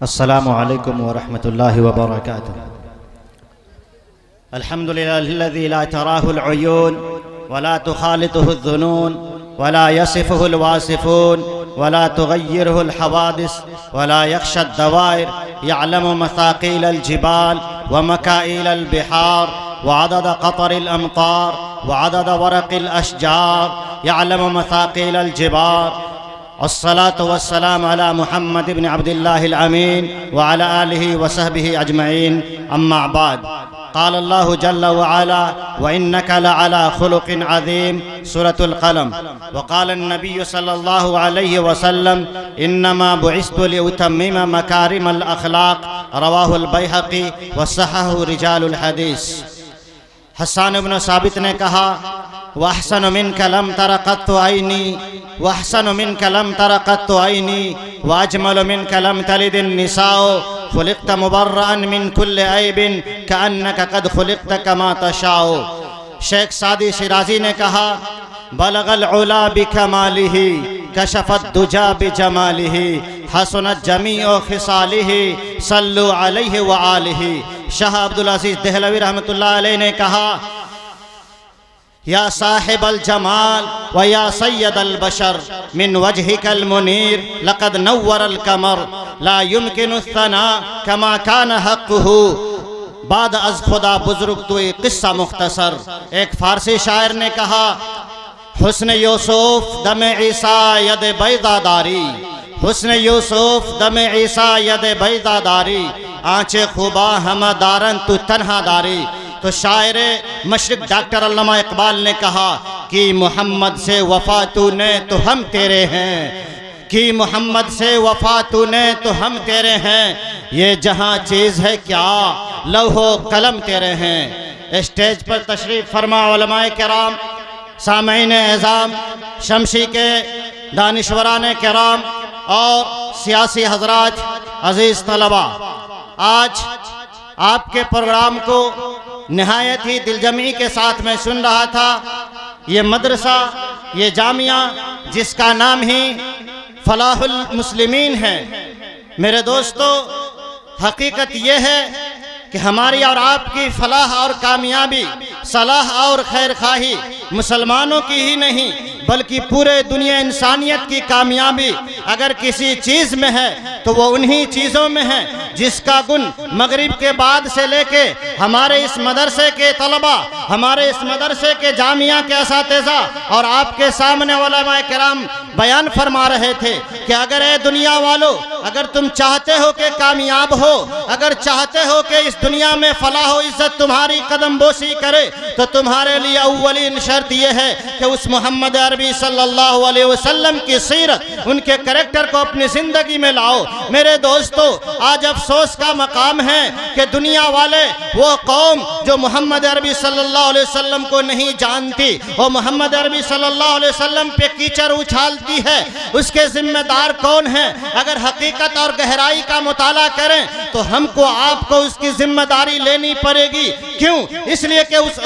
السلام علیکم ورحمۃ اللہ وبرکاتہ۔ الحمد للہ الذی لا تراہ العیون ولا تخالطہ الظنون ولا یصفہ الواصفون ولا تغیرہ الحوادث ولا یخشى الدوائر، یعلم مثاقیل الجبال ومکائل البحار وعدد قطر الامطار وعدد ورق الاشجار، یعلم مثاقیل الجبال۔ الصلاة والسلام على محمد بن عبد الله الأمين وعلى آله وصحبه أجمعين، أما بعد، قال الله جل وعلا: وإنك لعلى خلق عظيم، سورة القلم۔ وقال النبي صلى الله عليه وسلم: إنما بعثت لأتمم مكارم الأخلاق، رواه البيهقي وصححه رجال الحديث۔ حسان بن ثابت نے کہا: وَأَحْسَنُ مِنْكَ لَمْ تَرَ قَطُّ عَيْنِي وَأَحْسَنُ مِنْكَ لَمْ تَرَ قَطُّ عَيْنِي وَأَجْمَلُ مِنْكَ لَمْ تَلِدِ النِّسَاءُ، خُلِقْتَ مُبَرَّأً مِنْ كُلِّ عَيْبٍ كَأَنَّكَ قَدْ خُلِقْتَ كَمَا تَشَاءُ۔ شیخ سعدی شیرازی نے کہا: بلغ العلا بکمالہ کشف الدجا بجمالہ حسنت جمیع خصالہ صلو علیہ وآلہ۔ شاہ عبدالعزیز دہلوی رحمۃ اللہ علیہ نے کہا: یا صاحب الجمال و یا سید البشر من وجهك المنیر لقد نور القمر لا يمكن الثناء كما كان حقه۔ بعد از خدا بزرگ تو ایک قصہ مختصر۔ ایک فارسی شاعر نے کہا: حسن یوسف دم عیسیٰ ید بیضا داری، حسن یوسف دم عیسیٰ ید بیضا داری، آنچے خوبا ہمہ دارن تو تنہا داری۔ تو شاعر مشرق ڈاکٹر علامہ اقبال نے کہا کہ محمد سے وفا تو نے تو ہم تیرے ہیں، کہ محمد سے وفا تو نے تو ہم تیرے ہیں، یہ جہاں چیز ہے کیا لوح و قلم تیرے ہیں۔ اسٹیج پر تشریف فرما علماء کرام، سامعین اعظام، شمشی کے دانشوران کرام اور سیاسی حضرات، عزیز طلبہ، آج آپ کے پروگرام کو نہایت ہی دلجمعی کے ساتھ میں سن رہا تھا۔ یہ مدرسہ، یہ جامعہ جس کا نام ہی فلاح المسلمین ہے، میرے دوستو، حقیقت یہ ہے کہ ہماری اور آپ کی فلاح اور کامیابی، صلاح اور خیر خواہی مسلمانوں کی ہی نہیں بلکہ پورے دنیا انسانیت کی کامیابی اگر کسی چیز میں ہے تو وہ انہی چیزوں میں ہے جس کا گن مغرب کے بعد سے لے کے ہمارے اس مدرسے کے طلبہ، ہمارے اس مدرسے کے جامعہ کے اساتذہ اور آپ کے سامنے علماء کرام بیان فرما رہے تھے کہ اگر اے دنیا والو، اگر تم چاہتے ہو کہ کامیاب ہو، اگر چاہتے ہو کہ اس دنیا میں فلاح و عزت تمہاری قدم بوسی کرے، تو تمہارے لیے اولین شرط یہ ہے کہ اس محمد عربی صلی اللہ علیہ وسلم کی سیرت، ان کے کریکٹر کو اپنی زندگی میں لاؤ۔ میرے دوستو، آج افسوس کا مقام ہے کہ دنیا والے، وہ قوم جو محمد عربی صلی اللہ علیہ وسلم کو نہیں جانتی، وہ محمد عربی صلی اللہ علیہ وسلم پہ کیچڑ اچھالتی ہے، اس کے ذمہ دار کون ہیں؟ اگر حقیقت اور گہرائی کا مطالعہ کریں تو ہم کو، آپ کو اس کی ذمہ داری لینی پڑے گی۔ کیوں؟ اس لیے کہ اس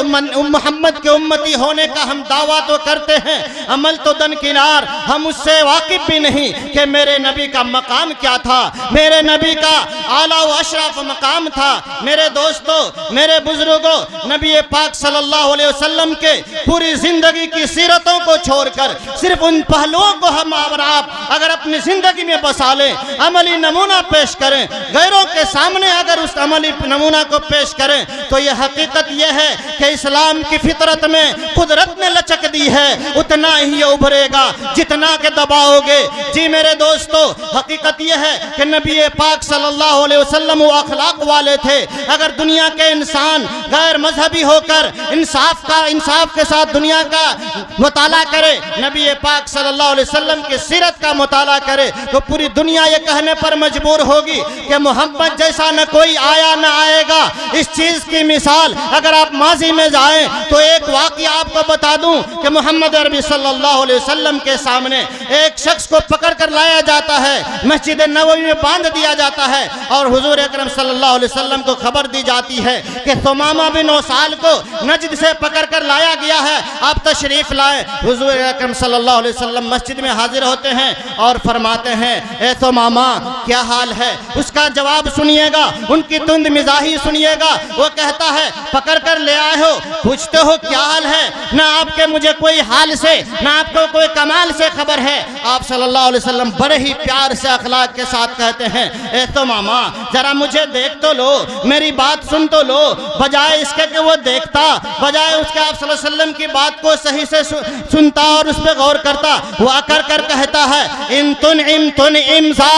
محمد کے امتی ہونے کا ہم دعویٰ تو کرتے ہیں، عمل تو درکنار، ہم اس سے واقف بھی نہیں کہ میرے نبی کا مقام کیا تھا، میرے نبی کا اعلیٰ و اشرف مقام تھا۔ میرے دوستو، میرے بزرگوں، نبی پاک صلی اللہ علیہ وسلم کے پوری زندگی کی سیرتوں کو چھوڑ کر صرف ان پہلوؤں کو ہم اور آپ اگر اپنی زندگی میں بسا لیں، عملی نمونہ پیش کریں، غیروں کے سامنے اگر اس عملی نمونہ کو پیش کریں، تو یہ حقیقت یہ ہے کہ اسلام کی فطرت میں قدرت نے لچک دی ہے، اتنا ہی ابھرے گا جتنا کہ دباؤ گے۔ جی میرے دوستو، حقیقت یہ ہے کہ نبی پاک صلی اللہ علیہ وسلم وہ اخلاق والے تھے۔ اگر دنیا کے انسان غیر مذہبی ہو کر انصاف کے ساتھ دنیا کا مطالعہ کرے، نبی پاک صلی اللہ علیہ وسلم کی سیرت کا مطالعہ کرے، تو پوری دنیا یہ کہنے پر مجبور ہوگی کہ محمد جیسا نہ کوئی آیا نہ آئے گا۔ اس چیز کی مثال اگر آپ ماضی میں جائیں تو ایک واقعہ آپ کو بتا دوں کہ محمد عربی صلی اللہ علیہ وسلم کے سامنے ایک شخص کو پکڑ کر لایا جاتا ہے، مسجد نبوی میں باندھ دیا جاتا ہے، اور حضور اکرم صلی اللہ علیہ وسلم کو خبر دی جاتی ہے کہ ثمامہ بن اسال کو نجد سے پکڑ کر لایا گیا ہے، آپ تشریف لائیں۔ حضور اکرم صلی اللہ علیہ وسلم مسجد مسجد میں حاضر ہوتے ہیں اور فرماتے ہیں اے تو ماما کیا حال ہے؟ اس کا جواب سنیے گا، ان کی تند مزاحی سنیے گا۔ وہ کہتا ہے پکڑ کر لے آئے ہو، پوچھتے ہو کیا حال ہے؟ نہ آپ کے مجھے کوئی حال سے، نہ آپ کو کوئی کمال سے خبر ہے۔ آپ صلی اللہ علیہ وسلم بڑے ہی پیار سے اخلاق کے ساتھ کہتے ہیں اے تو ماما ذرا مجھے دیکھ تو لو، میری بات سن تو لو۔ بجائے اس کے کہ وہ دیکھتا، بجائے اس کے آپ صلی اللہ علیہ وسلم کی بات کو صحیح سے سنتا اور اس پہ غور کرتا، وہ آ کر کہتا ہے ان تنعم ذا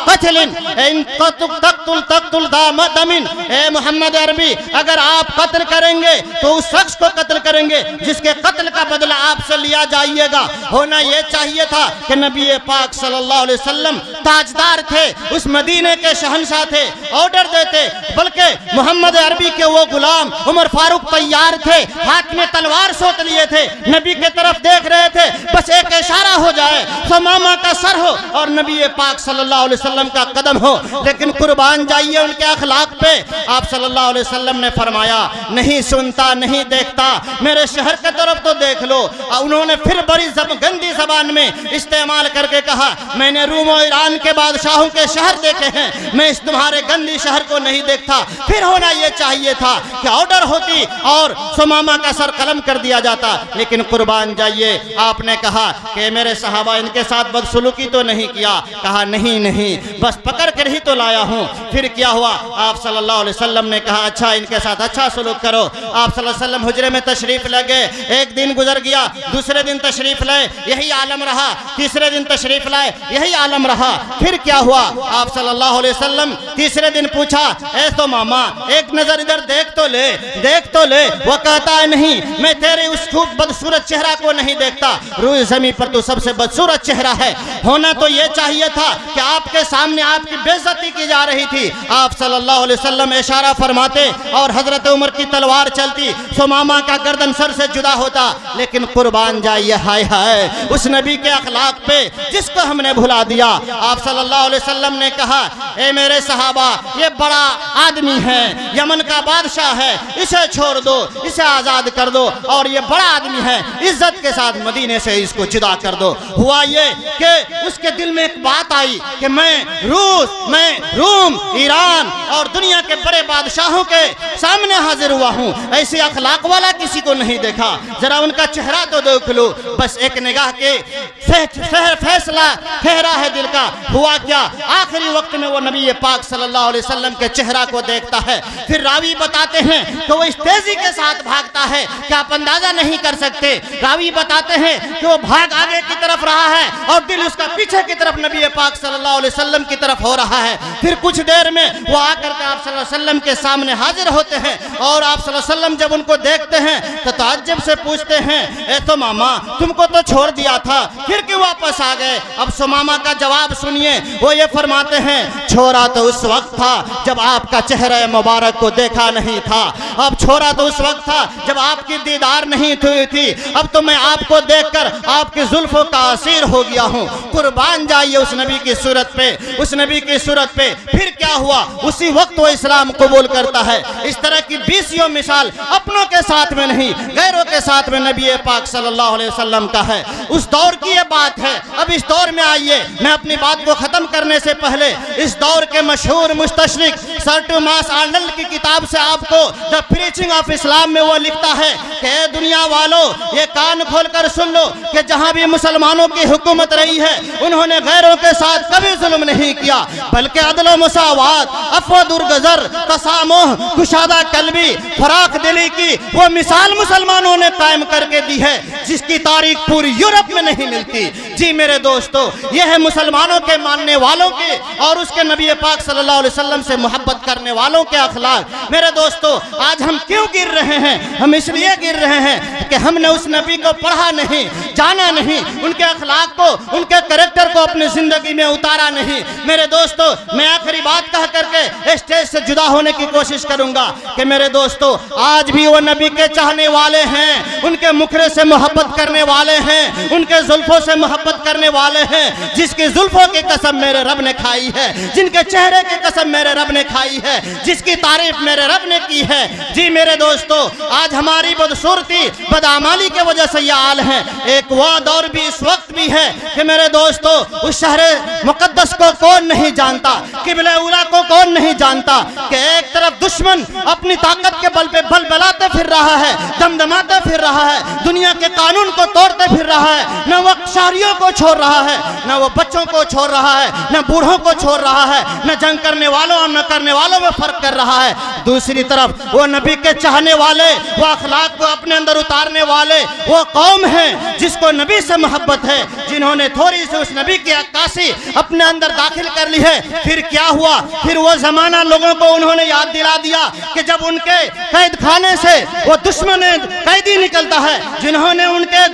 قتل ان تقتل ذا دم۔ اے محمد عربی اگر آپ قتل کریں گے تو اس شخص کو قتل کریں گے جس کے قتل کا بدلہ آپ سے لیا جائیے گا۔ ہونا یہ چاہیے تھا کہ نبی پاک صلی اللہ علیہ وسلم تاجدار تھے، اس مدینے کے شہنشاہ تھے، آرڈر دیتے، بلکہ محمد عربی کے وہ غلام عمر فاروق تیار تھے، ہاتھ میں تلوار سوت لیے تھے، نبی کے طرف دیکھ رہے تھے، بس ایک اشارہ ہو جائے، ثمامہ کا سر ہو اور نبی پاک صلی اللہ علیہ وسلم کا قدم ہو۔ لیکن قربان جائیے ان کے اخلاق پہ، آپ صلی اللہ علیہ وسلم نے فرمایا نہیں سنتا نہیں دیکھتا، میرے شہر کے طرف تو دیکھ لو۔ انہوں نے پھر بڑی گندی زبان میں استعمال کر کے کہا میں نے روم و ایران کے بادشاہوں کے شہر دیکھے ہیں، میں اس تمہارے گندی شہر کو نہیں دیکھتا۔ پھر ہونا یہ چاہیے تھا کہ آرڈر ہوتی اور ثمامہ کا سر قلم کر دیا جاتا، لیکن قربان جائیے آپ نے کہا کہ میرے صحابہ ان کے ساتھ بدسلوکی تو نہیں کیا؟ کہا نہیں بس پکڑ کر ہی تو لایا ہوں۔ پھر کیا ہوا؟ آپ صلی اللہ علیہ وسلم نے کہا اچھا ان کے ساتھ اچھا سلوک کرو۔ آپ صلی اللہ علیہ وسلم حجرے میں تشریف لے گئے، ایک دن گزر گیا، دوسرے دن تشریف لائے یہی عالم رہا، تیسرے دن تشریف لائے یہی عالم رہا۔ پھر کیا ہوا؟ آپ صلی اللہ علیہ وسلم تیسرے دن پوچھا اے تو ماما ایک نظر ادھر دیکھ تو لے۔ وہ کہتا ہے نہیں میں تیرے اس خوب بدصورت چہرہ کو نہیں دیکھتا، روئے زمین پر تو سب سے بدصورت چہرہ ہے۔ ہونا تو یہ چاہیے تھا کہ آپ کے سامنے آپ کی بے عزتی کی جا رہی تھی، آپ صلی اللہ علیہ وسلم اشارہ فرماتے اور حضرت عمر کی تلوار چلتی، ثمامہ کا گردن سر سے جدا ہوتا۔ لیکن قربان جائیے ہائے اس نبی کے اخلاق پہ جس کو ہم نے بھلا دیا۔ آپ صلی اللہ علیہ وسلم نے کہا اے میرے صحابہ یہ بڑا آدمی ہے، یمن کا بادشاہ ہے، اسے چھوڑ دو، اسے آزاد کر دو، اور یہ بڑا آدمی ہے عزت کے ساتھ مدینے سے اس کو جدا کر دو۔ ہوا یہ کہ اس کے دل میں ایک بات آئی کہ میں روم، ایران اور دنیا کے بڑے بادشاہوں کے سامنے حاضر ہوا ہوں، ایسی اخلاق والا کسی کو نہیں دیکھا، ذرا ان کا چہرہ تو دیکھ لو۔ بس ایک نگاہ کے فیصلہ ٹھہرا ہے دل کا۔ ہوا کیا؟ آخری وقت میں وہ نبی پاک صلی اللہ علیہ وسلم کے چہرہ کو دیکھتا ہے۔ پھر راوی بتاتے ہیں کہ وہ اس تیزی کے ساتھ بھاگتا ہے کہ آپ اندازہ نہیں کر سکتے۔ راوی بتاتے ہیں کہ وہ بھاگ آگے کی طرف رہا ہے اور دل اس کا پیچھے کی طرف نبی پاک صلی اللہ علیہ وسلم کی طرف ہو رہا ہے۔ پھر کچھ دیر میں وہ آ کر کے آپ صلی اللہ علیہ وسلم کے سامنے حاضر ہوتے ہیں اور آپ صلی اللہ علیہ وسلم جب ان کو دیکھتے ہیں تو تعجب سے پوچھتے ہیں اے تو ماما تم کو تو چھوڑ دیا تھا پھر کیوں واپس آ گئے؟ اب ثمامہ کا جواب سنیے، وہ یہ فرماتے ہیں چھوڑا تو اس وقت تھا جب آپ کا چہرہ مبارک کو دیکھا نہیں تھا، اب چھوڑا تو اس وقت تھا جب آپ کی دیدار نہیں ہوئی تھی، اب تو میں آپ کو دیکھ کر آپ کی زلفوں کا اسیر ہو گیا ہوں۔ قربان جائیے اس نبی کی صورت پہ، اس نبی کی صورت پہ۔ پھر کیا ہوا؟ اسی وقت وہ اسلام قبول کرتا ہے۔ اس طرح کی 20 مثال اپنوں کے ساتھ میں نہیں غیروں کے ساتھ میں نبی پاک صلی اللہ علیہ وسلم کا ہے۔ اس دور کی یہ بات ہے۔ اب اس دور میں آئیے، میں اپنی بات کو ختم کرنے سے پہلے اس دور کے مشہور مستشرق سر ٹوماس آرنلڈ کی کتاب سے آپ کو دی پریچنگ آف اسلام میں وہ لکھتا ہے کہ اے دنیا والوں یہ کان کھول کر سن لو کہ جہاں بھی مسلمانوں کی حکومت رہی ہے انہوں نے غیروں کے ساتھ کبھی ظلم نہیں کیا، بلکہ عدل و مساوات، عفو درگزر، تسامح، کشادہ قلبی، فراخ دلی کی وہ مثال مسلمانوں نے قائم کر کے دی ہے جس کی تاریخ پوری یورپ میں نہیں ملتی۔ جی میرے دوستو، یہ ہے مسلمانوں کے ماننے والوں کے اور اس کے نبی پاک صلی اللہ علیہ وسلم سے محبت کرنے والوں کے اخلاق۔ میرے دوستو، آج ہم کیوں گر رہے ہیں؟ ہم اس لیے گر رہے ہیں کہ ہم نے اس نبی کو پڑھا نہیں، جانا نہیں، ان کے اخلاق کو، ان کے کریکٹر کو اپنی زندگی میں اتارا نہیں۔ میرے دوستو، میں آخری بات کہہ کر کے اسٹیج سے جدا ہونے کی کوشش کروں گا کہ میرے دوستو آج بھی وہ نبی کے چاہنے والے ہیں، ان کے مکھرے سے محبت کرنے والے ہیں، ان کے زلفوں سے محبت کرنے والے ہیں جس کی زلفوں کی قسم میرے رب نے کھائی ہے، جن کے چہرے کی قسم میرے رب نے کھائی ہے، جس کی تعریف میرے رب نے کی ہے۔ جی میرے دوستو، آج ہماری بدصورتی بدعمالی کی وجہ سے یہ حال ہے۔ ایک وہ دور بھی اس وقت بھی ہے کہ میرے دوستو اس شہر مقدس کو کون نہیں جانتا، قبلہ اولا کو کون نہیں جانتا کہ ایک طرف دشمن اپنی طاقت کے بل پہ بل بلاتے پھر رہا ہے، دمدماتے پھر رہا ہے، دنیا کے قانون کو توڑتے پھر رہا ہے، نہ وہ شہریوں کو چھوڑ رہا ہے، نہ وہ بچوں کو چھوڑ رہا ہے، نہ بوڑھوں کو چھوڑ رہا ہے، نہ جنگ کرنے والوں اور نہ کرنے والوں میں فرق کر رہا ہے۔ دوسری طرف وہ نبی کے چاہنے والے، وہ اخلاق کو اپنے اندر اتارنے والے وہ قوم ہیں جس کو نبی سے محبت ہے، جنہوں نے تھوڑی سی اس نبی کی عکاسی اپنے اندر داخل کر لی ہے۔ پھر کیا ہوا؟ پھر وہ زمانہ لوگوں کو انہوں نے یاد دلا دیا کہ جب ان کے قید خانے سے وہ دشمن قیدی نکلتا ہے، جنہوں نے ان کے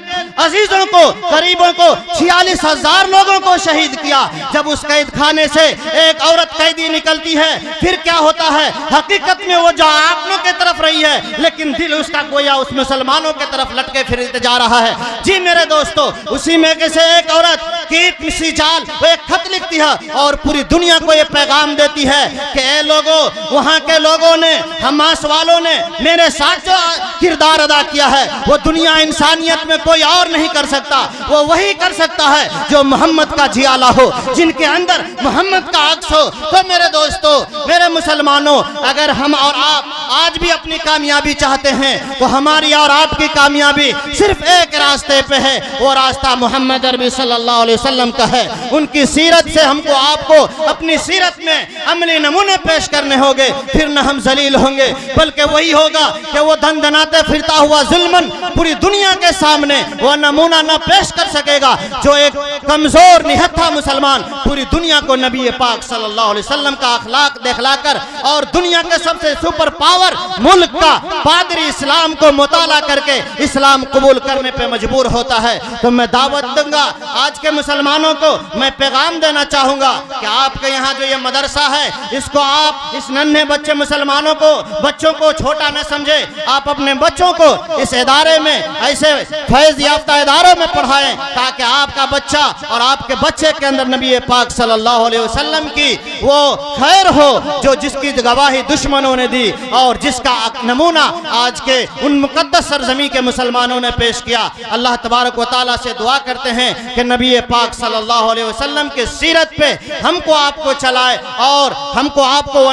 عزیزوں کو، قریبوں کو، 46,000 لوگوں کو شہید کیا، جب اس قید خانے سے ایک عورت قیدی نکلتی ہے پھر کیا ہوتا ہے؟ حقیقت میں وہ جو آنکھوں کی طرف رہی ہے لیکن دل اس کا گویا اس مسلمانوں کی طرف لٹکے پھرتے جا رہا ہے۔ جی میرے دوستو، اسی میں سے ایک عورت کیٹ مسی جال وہ ایک خط لکھتی ہے اور پوری دنیا کو یہ پیغام دیتی ہے کہ اے لوگوں، وہاں کے لوگوں نے، حماس والوں نے میرے ساتھ جو کردار ادا کیا ہے وہ دنیا انسانیت میں کوئی اور نہیں کر سکتا، وہ وہی کر سکتا ہے جو محمد کا جھیالہ ہو، جن کے اندر محمد کا عکس ہو۔ تو میرے دوستو، میرے مسلمانوں، اگر ہم اور آپ آج بھی اپنی کامیابی چاہتے ہیں تو ہماری اور آپ کی کامیابی صرف ایک راستے پہ ہے، وہ راستہ محمد عربی صلی اللہ علیہ وسلم کا ہے۔ ان کی سیرت سے ہم کو آپ کو اپنی سیرت میں عملی نمونے پیش کرنے ہوں گے، پھر نہ ہم ذلیل ہوں گے، بلکہ وہی ہوگا کہ وہ دھن دھناتے پھرتا ہوا ظلمن پوری دنیا کے سامنے وہ نمونہ نہ پیش کر سکے گا جو ایک کمزور نہتھا مسلمان پوری دنیا کو نبی پاک صلی اللہ علیہ وسلم کا اخلاق دکھلا کر اور دنیا کے سب سے سپر پاور ملک کا پادری اسلام کو مطالعہ کر کے اسلام قبول کرنے پہ مجبور ہوتا ہے۔ تو میں دعوت دوں گا آج کے مسلمانوں کو، میں پیغام دینا چاہوں گا کہ آپ کے یہاں جو یہ مدرسہ ہے اس کو آپ اس ننھے بچے مسلمانوں کو، بچوں کو چھوٹا نہ سمجھے، آپ اپنے بچوں کو اس ادارے میں، ایسے فیض یافتہ اداروں میں پڑھائیں تاکہ آپ کا بچہ اور آپ کے بچے کے اندر نبی پاک صلی اللہ علیہ وسلم کی وہ خیر ہو جو جس کی گواہی دشمنوں نے دی اور جس کا نمونہ آج کے ان مقدس سرزمین کے مسلمانوں نے پیش کیا۔ اللہ تبارک و تعالیٰ سے دعا کرتے ہیں کہ نبی پاک صلی اللہ علیہ وسلم کی سیرت پہ ہم کو آپ کو چلائے اور ہم کو آپ کو وہ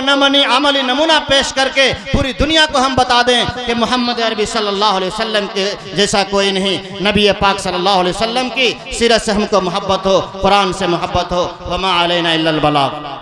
عملی نمونہ پیش کر کے پوری دنیا کو ہم بتا دیں کہ محمد عربی صلی اللہ علیہ وسلم کے جیسا کوئی نہیں۔ نبی پاک صلی اللہ علیہ وسلم کی سیرت سے ہم کو محبت ہو، قرآن سے محبت ہو۔ وما علینا الا البلاغ۔